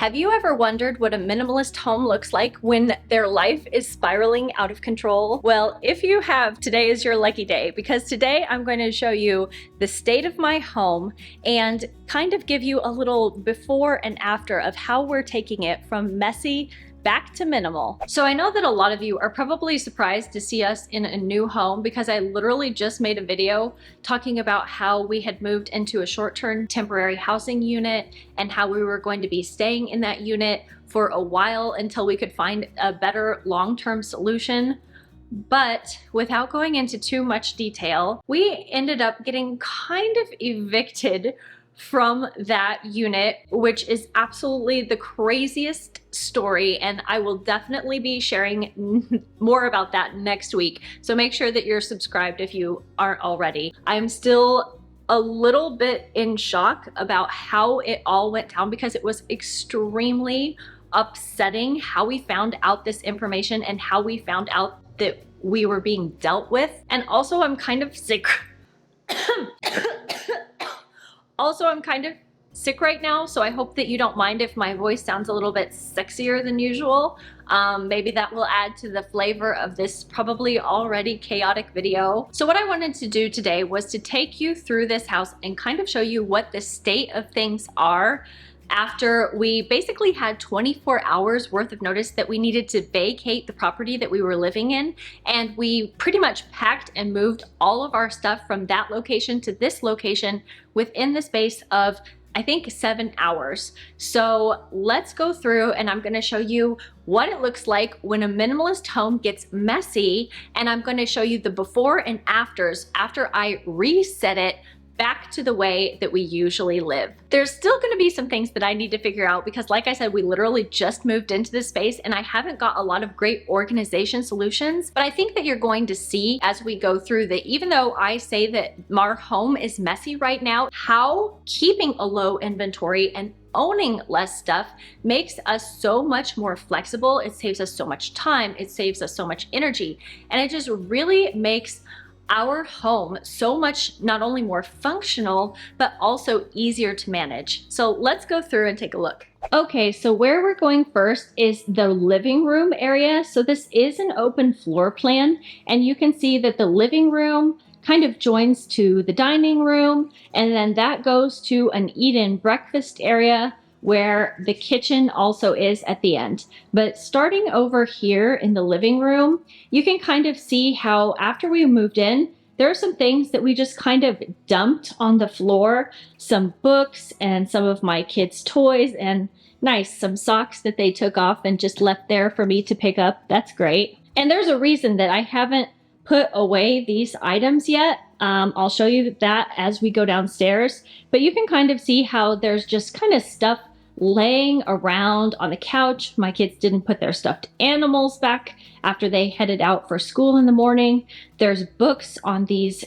Have you ever wondered what a minimalist home looks like when their life is spiraling out of control? Well, if you have, today is your lucky day, because today I'm going to show you the state of my home and kind of give you a little before and after of how we're taking it from messy back to minimal. So I know that a lot of you are probably surprised to see us in a new home because I literally just made a video talking about how we had moved into a short-term temporary housing unit and how we were going to be staying in that unit for a while until we could find a better long-term solution. But without going into too much detail, we ended up getting kind of evicted from that unit, which is absolutely the craziest story, and I will definitely be sharing more about that next week. So make sure that you're subscribed if you aren't already. I'm still a little bit in shock about how it all went down because it was extremely upsetting how we found out this information and how we found out that we were being dealt with. And also I'm kind of sick. Also, I'm kind of sick right now, so I hope that you don't mind if my voice sounds a little bit sexier than usual. Maybe that will add to the flavor of this probably already chaotic video. So what I wanted to do today was to take you through this house and kind of show you what the state of things are after we basically had 24 hours worth of notice that we needed to vacate the property that we were living in. And we pretty much packed and moved all of our stuff from that location to this location within the space of, I think, 7 hours. So let's go through and I'm gonna show you what it looks like when a minimalist home gets messy. And I'm gonna show you the before and afters after I reset it back to the way that we usually live. There's still gonna be some things that I need to figure out because like I said, we literally just moved into this space and I haven't got a lot of great organization solutions, but I think that you're going to see as we go through that even though I say that our home is messy right now, how keeping a low inventory and owning less stuff makes us so much more flexible. It saves us so much time, it saves us so much energy, and it just really makes our home so much not only more functional, but also easier to manage. So let's go through and take a look. Okay, so where we're going first is the living room area. So this is an open floor plan, and you can see that the living room kind of joins to the dining room, and then that goes to an eat-in breakfast area where the kitchen also is at the end. But starting over here in the living room, you can kind of see how after we moved in, there are some things that we just kind of dumped on the floor, some books and some of my kids' toys, and nice, some socks that they took off and just left there for me to pick up. That's great. And there's a reason that I haven't put away these items yet. I'll show you that as we go downstairs, but you can kind of see how there's just kind of stuff laying around on the couch. My kids didn't put their stuffed animals back after they headed out for school in the morning. There's books on these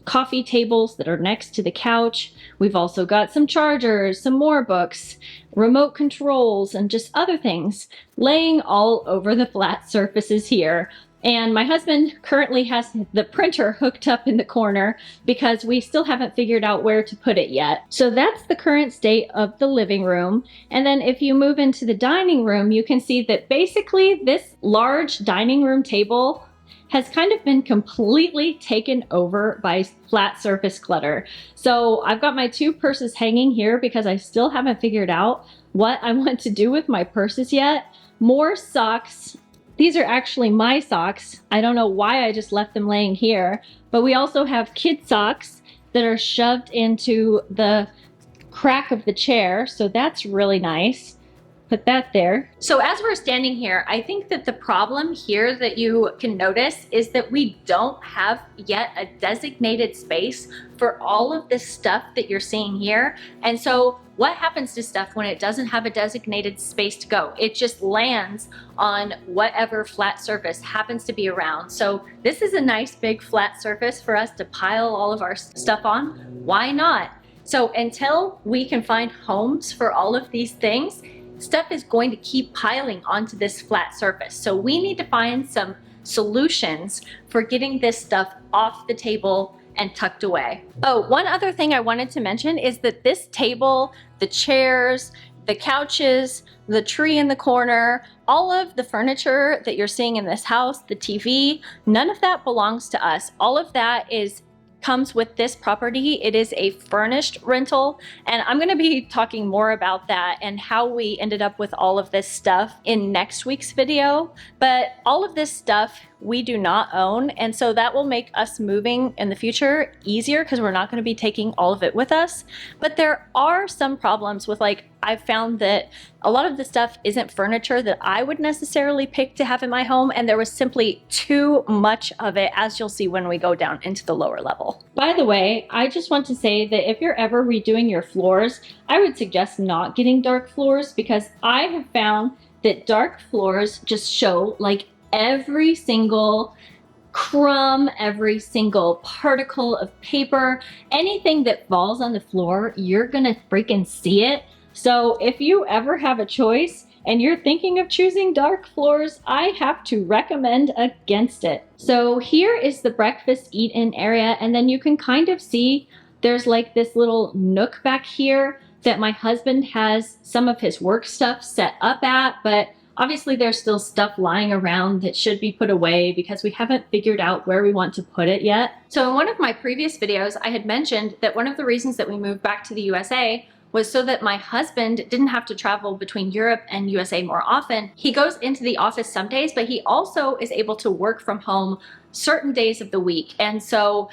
coffee tables that are next to the couch. We've also got some chargers, some more books, remote controls, and just other things laying all over the flat surfaces here. And my husband currently has the printer hooked up in the corner because we still haven't figured out where to put it yet. So that's the current state of the living room. And then if you move into the dining room, you can see that basically this large dining room table has kind of been completely taken over by flat surface clutter. So I've got my 2 purses hanging here because I still haven't figured out what I want to do with my purses yet. More socks. These are actually my socks. I don't know why I just left them laying here, but we also have kid socks that are shoved into the crack of the chair, so that's really nice. Put that there. So as we're standing here, I think that the problem here that you can notice is that we don't have yet a designated space for all of this stuff that you're seeing here. And so what happens to stuff when it doesn't have a designated space to go? It just lands on whatever flat surface happens to be around. So this is a nice big flat surface for us to pile all of our stuff on. Why not? So until we can find homes for all of these things, stuff is going to keep piling onto this flat surface. So we need to find some solutions for getting this stuff off the table and tucked away. Oh, one other thing I wanted to mention is that this table, the chairs, the couches, the tree in the corner, all of the furniture that you're seeing in this house, the TV, none of that belongs to us. All of that comes with this property. It is a furnished rental, and I'm gonna be talking more about that and how we ended up with all of this stuff in next week's video. But all of this stuff we do not own, and so that will make us moving in the future easier because we're not going to be taking all of it with us. But there are some problems with, like, I've found that a lot of the stuff isn't furniture that I would necessarily pick to have in my home, and there was simply too much of it, as you'll see when we go down into the lower level. By the way, I just want to say that if you're ever redoing your floors, I would suggest not getting dark floors, because I have found that dark floors just show like every single crumb, every single particle of paper, anything that falls on the floor, you're gonna freaking see it. So if you ever have a choice and you're thinking of choosing dark floors, I have to recommend against it. So here is the breakfast eat-in area, and then you can kind of see there's like this little nook back here that my husband has some of his work stuff set up at, but obviously there's still stuff lying around that should be put away because we haven't figured out where we want to put it yet. So in one of my previous videos, I had mentioned that one of the reasons that we moved back to the USA was so that my husband didn't have to travel between Europe and USA more often. He goes into the office some days, but he also is able to work from home certain days of the week. And so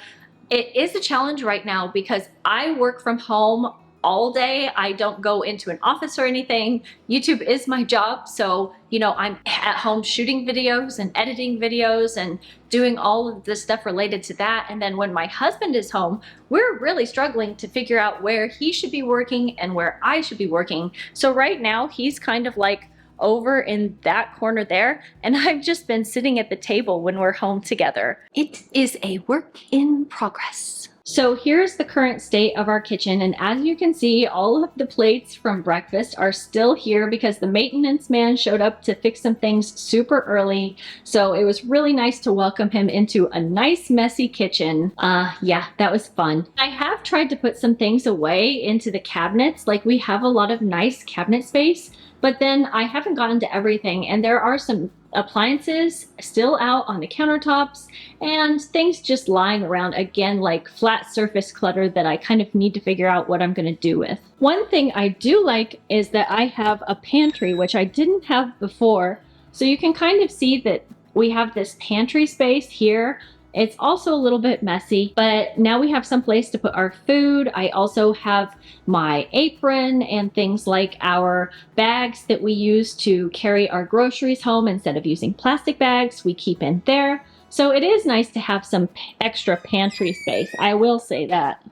it is a challenge right now because I work from home all day. I don't go into an office or anything. YouTube is my job, so I'm at home shooting videos and editing videos and doing all of the stuff related to that. And then when my husband is home, we're really struggling to figure out where he should be working and where I should be working. So right now he's kind of like over in that corner there, and I've just been sitting at the table when we're home together. It is a work in progress. So here's the current state of our kitchen, and as you can see, all of the plates from breakfast are still here because the maintenance man showed up to fix some things super early. So it was really nice to welcome him into a nice messy kitchen. Yeah, that was fun. I have tried to put some things away into the cabinets, like we have a lot of nice cabinet space, but then I haven't gotten to everything, and there are some appliances still out on the countertops and things just lying around, again, like flat surface clutter that I kind of need to figure out what I'm going to do with. One thing I do like is that I have a pantry, which I didn't have before. So you can kind of see that we have this pantry space here. It's also a little bit messy, but now we have some place to put our food. I also have my apron and things like our bags that we use to carry our groceries home instead of using plastic bags. We keep in there. So it is nice to have some extra pantry space. I will say that.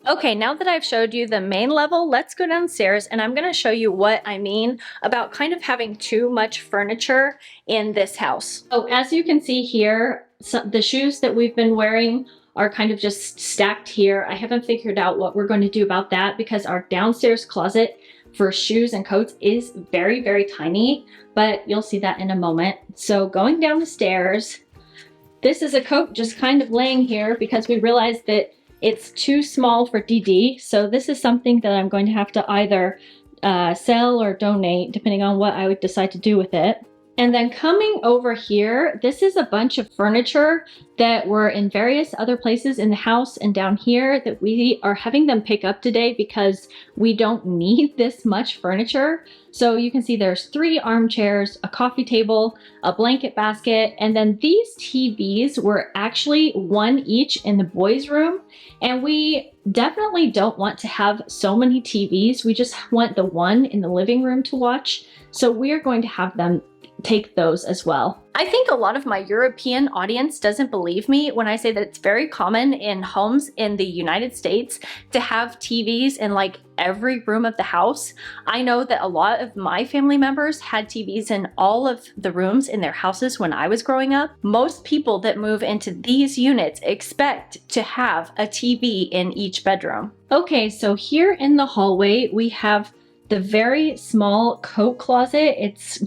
Okay, now that I've showed you the main level, let's go downstairs and I'm gonna show you what I mean about kind of having too much furniture in this house. So as you can see here, the shoes that we've been wearing are kind of just stacked here. I haven't figured out what we're going to do about that because our downstairs closet for shoes and coats is very, very tiny, but you'll see that in a moment. So going down the stairs, this is a coat just kind of laying here because we realized that it's too small for DD. So this is something that I'm going to have to either sell or donate, depending on what I would decide to do with it. And then coming over here, this is a bunch of furniture that were in various other places in the house and down here that we are having them pick up today because we don't need this much furniture. So you can see there's 3 armchairs, a coffee table, a blanket basket, and then these TVs were actually 1 each in the boys' room. And we definitely don't want to have so many TVs. We just want the one in the living room to watch. So we are going to have them take those as well. I think a lot of my European audience doesn't believe me when I say that it's very common in homes in the United States to have TVs in like every room of the house. I know that a lot of my family members had TVs in all of the rooms in their houses when I was growing up. Most people that move into these units expect to have a TV in each bedroom. Okay, so here in the hallway, we have the very small coat closet. It's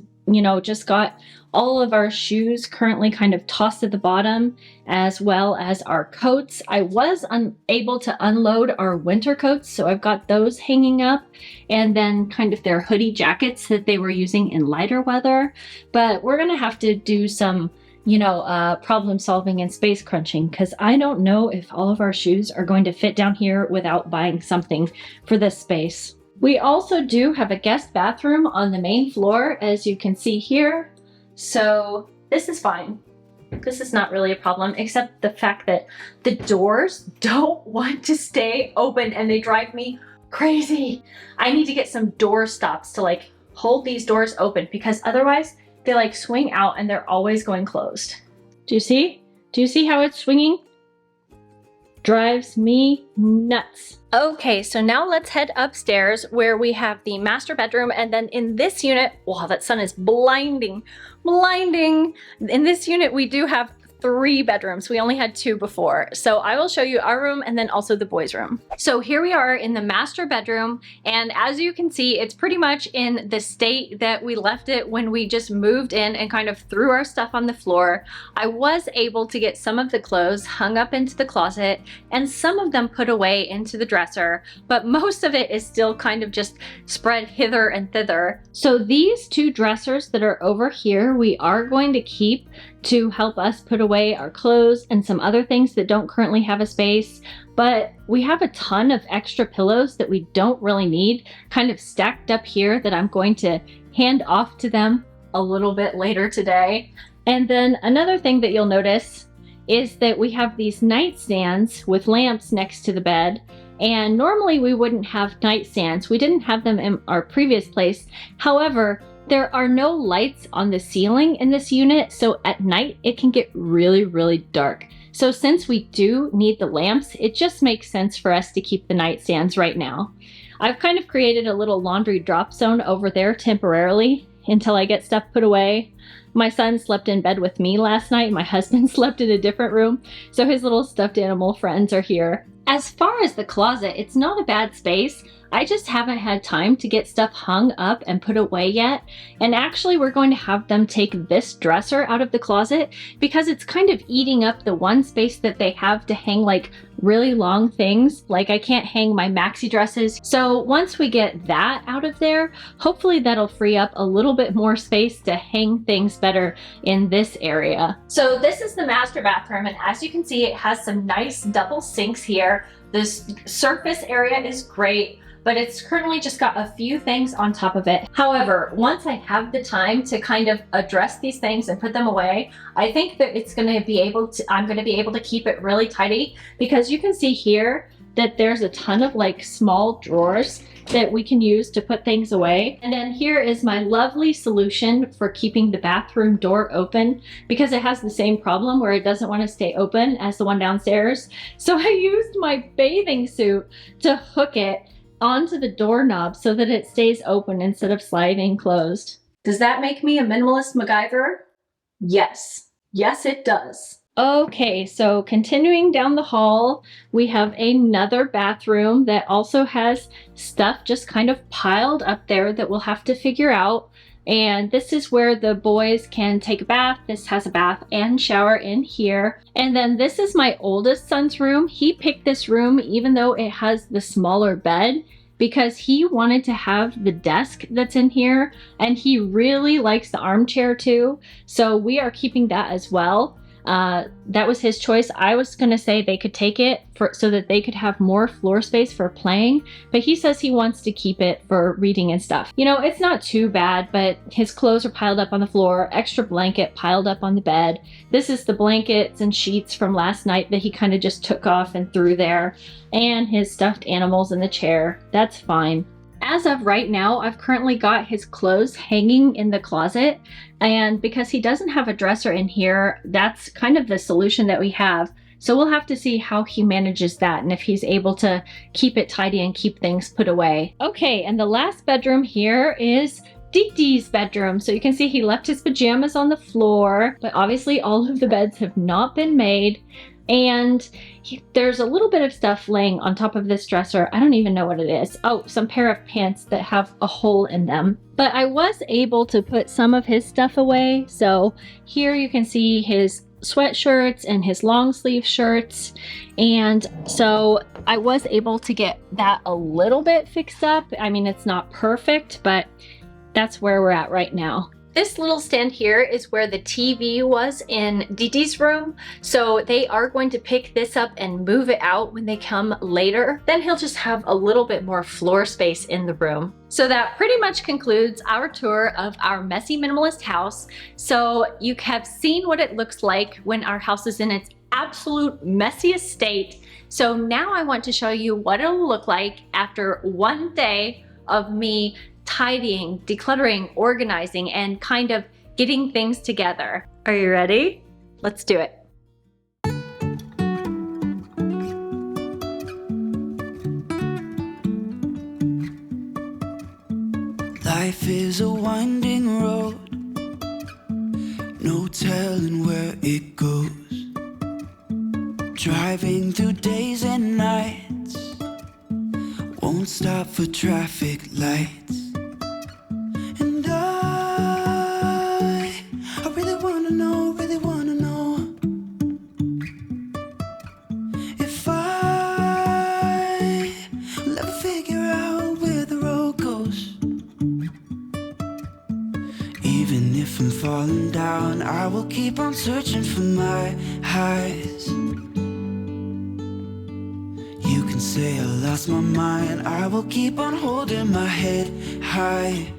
just got all of our shoes currently kind of tossed at the bottom, as well as our coats. I was unable to unload our winter coats, so I've got those hanging up, and then kind of their hoodie jackets that they were using in lighter weather. But we're gonna have to do some problem solving and space crunching, because I don't know if all of our shoes are going to fit down here without buying something for this space. We also do have a guest bathroom on the main floor, as you can see here. So this is fine. This is not really a problem, except the fact that the doors don't want to stay open and they drive me crazy. I need to get some door stops to like hold these doors open, because otherwise they like swing out and they're always going closed. Do you see? Do you see how it's swinging? Drives me nuts. Okay, so now let's head upstairs where we have the master bedroom, and then in this unit, wow, that sun is blinding. In this unit, we do have 3 bedrooms. We only had 2 before. So I will show you our room and then also the boys' room. So here we are in the master bedroom, and as you can see, it's pretty much in the state that we left it when we just moved in and kind of threw our stuff on the floor. I was able to get some of the clothes hung up into the closet and some of them put away into the dresser, but most of it is still kind of just spread hither and thither. So these 2 dressers that are over here, we are going to keep to help us put away our clothes and some other things that don't currently have a space. But we have a ton of extra pillows that we don't really need kind of stacked up here that I'm going to hand off to them a little bit later today. And then another thing that you'll notice is that we have these nightstands with lamps next to the bed. And normally we wouldn't have nightstands. We didn't have them in our previous place. However, there are no lights on the ceiling in this unit, so at night it can get really dark. So since we do need the lamps, it just makes sense for us to keep the nightstands right now. I've kind of created a little laundry drop zone over there temporarily until I get stuff put away. My son slept in bed with me last night. My husband slept in a different room, so his little stuffed animal friends are here. As far as the closet, it's not a bad space. I just haven't had time to get stuff hung up and put away yet. And actually, we're going to have them take this dresser out of the closet because it's kind of eating up the one space that they have to hang like really long things. Like I can't hang my maxi dresses. So once we get that out of there, hopefully that'll free up a little bit more space to hang things better in this area. So this is the master bathroom, and as you can see, it has some nice double sinks here. This surface area is great, but it's currently just got a few things on top of it. However, once I have the time to kind of address these things and put them away, I think that I'm gonna be able to keep it really tidy, because you can see here that there's a ton of like small drawers that we can use to put things away. And then here is my lovely solution for keeping the bathroom door open, because it has the same problem where it doesn't want to stay open as the one downstairs. So I used my bathing suit to hook it onto the doorknob so that it stays open instead of sliding closed. Does that make me a minimalist MacGyver? Yes. Yes, it does. Okay, so continuing down the hall, we have another bathroom that also has stuff just kind of piled up there that we'll have to figure out. And this is where the boys can take a bath. This has a bath and shower in here. And then this is my oldest son's room. He picked this room even though it has the smaller bed, because he wanted to have the desk that's in here, and he really likes the armchair too. So we are keeping that as well. That was his choice. I was gonna say they could take it so that they could have more floor space for playing, but he says he wants to keep it for reading and stuff. You know, it's not too bad, but his clothes are piled up on the floor, extra blanket piled up on the bed. This is the blankets and sheets from last night that he kind of just took off and threw there, and his stuffed animals in the chair. That's fine. As of right now, I've currently got his clothes hanging in the closet, and because he doesn't have a dresser in here, that's kind of the solution that we have. So we'll have to see how he manages that and if he's able to keep it tidy and keep things put away. Okay, and the last bedroom here is Didi's bedroom. So you can see he left his pajamas on the floor, but obviously all of the beds have not been made. And there's a little bit of stuff laying on top of this dresser. I don't even know what it is. Oh, some pair of pants that have a hole in them. But I was able to put some of his stuff away. So here you can see his sweatshirts and his long sleeve shirts. And so I was able to get that a little bit fixed up. I mean, it's not perfect, but that's where we're at right now. This little stand here is where the TV was in Didi's room, so they are going to pick this up and move it out when they come later. Then he'll just have a little bit more floor space in the room. So that pretty much concludes our tour of our messy minimalist house. So you have seen what it looks like when our house is in its absolute messiest state. So now I want to show you what it'll look like after one day of me tidying, decluttering, organizing, and kind of getting things together. Are you ready? Let's do it. Life is a winding road, no telling where it goes. Driving through days and nights, won't stop for traffic lights. And I really wanna know if I will ever figure out where the road goes. Even if I'm falling down, I will keep on searching for my highs. You can say I lost my mind, I will keep on holding my head high,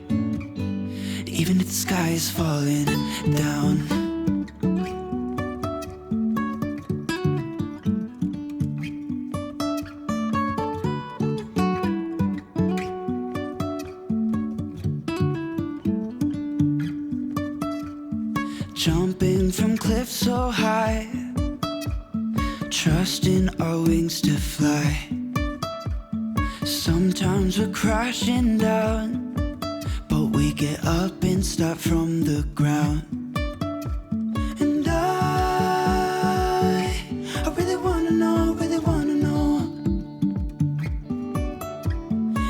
even if the sky is falling down. Jumping from cliffs so high, trusting our wings to fly. Sometimes we're crashing down, but we get up and start from the ground. And I really wanna know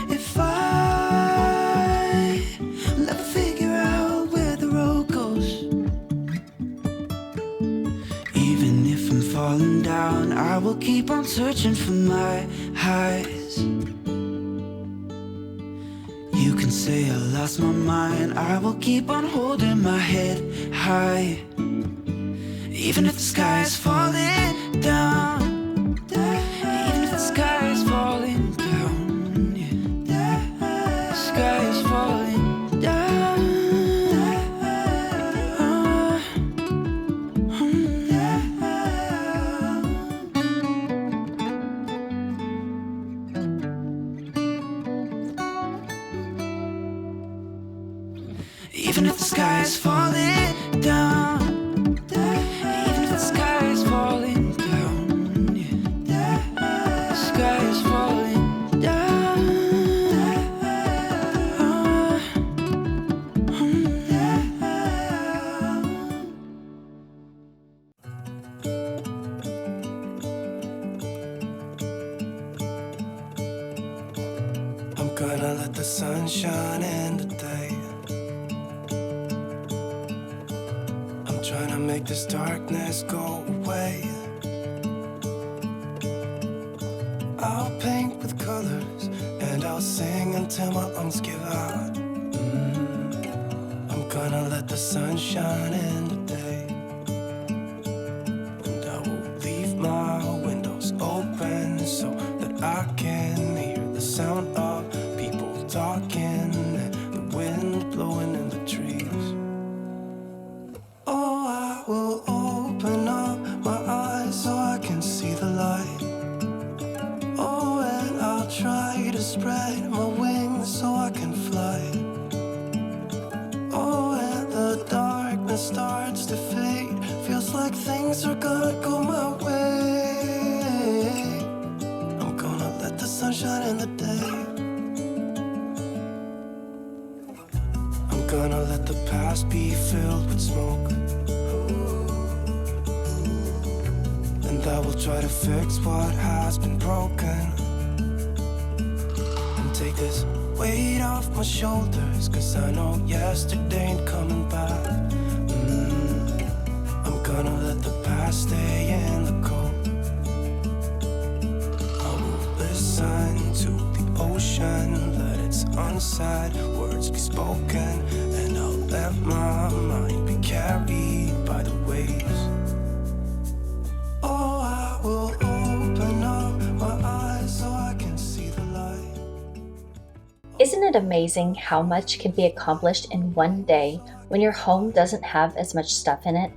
if I will ever figure out where the road goes. Even if I'm falling down, I will keep on searching for my highs. You can say I lost my mind, I will keep on holding my head high, even if the sky is falling down. Even if the sky is falling down, yeah. The sky is falling down. Even if the sky is falling down, even if the sky is falling down, yeah. The sky is falling down. I'm gonna let the sun shine in today. Trying to make this darkness go away. I'll paint with colors and I'll sing until my lungs give out. I'm gonna let the sun shine in today. And I will leave my windows open so that I can hear the sound of people talking and the wind blowing in the trees. Will open up my eyes so I can see the light. Oh, and I'll try to spread my wings so I can fly. Oh, and the darkness starts to fade. Feels like things are gonna go my way. I'm gonna let the sun shine in the day. I'm gonna let the past be filled with smoke. that will try to fix what has been broken. And take this weight off my shoulders, 'cause I know yesterday ain't coming back. I'm gonna let the past stay in the cold. I will listen to the ocean, let its unsaid words be spoken, and I'll let my mind be carried by the waves. Oh, I will open up my eyes so I can see the light. Isn't it amazing how much can be accomplished in one day when your home doesn't have as much stuff in it?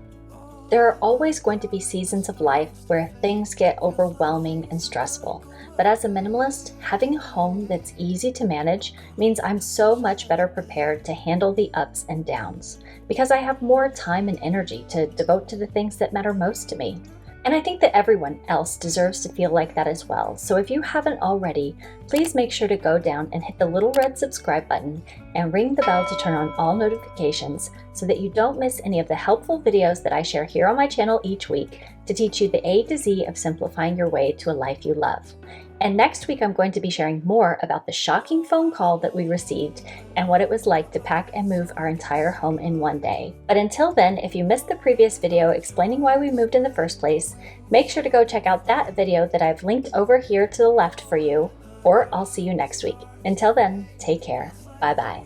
There are always going to be seasons of life where things get overwhelming and stressful. But as a minimalist, having a home that's easy to manage means I'm so much better prepared to handle the ups and downs, because I have more time and energy to devote to the things that matter most to me. And I think that everyone else deserves to feel like that as well. So if you haven't already, please make sure to go down and hit the little red subscribe button and ring the bell to turn on all notifications so that you don't miss any of the helpful videos that I share here on my channel each week to teach you the A to Z of simplifying your way to a life you love. And next week, I'm going to be sharing more about the shocking phone call that we received and what it was like to pack and move our entire home in one day. But until then, if you missed the previous video explaining why we moved in the first place, make sure to go check out that video that I've linked over here to the left for you, or I'll see you next week. Until then, take care. Bye-bye.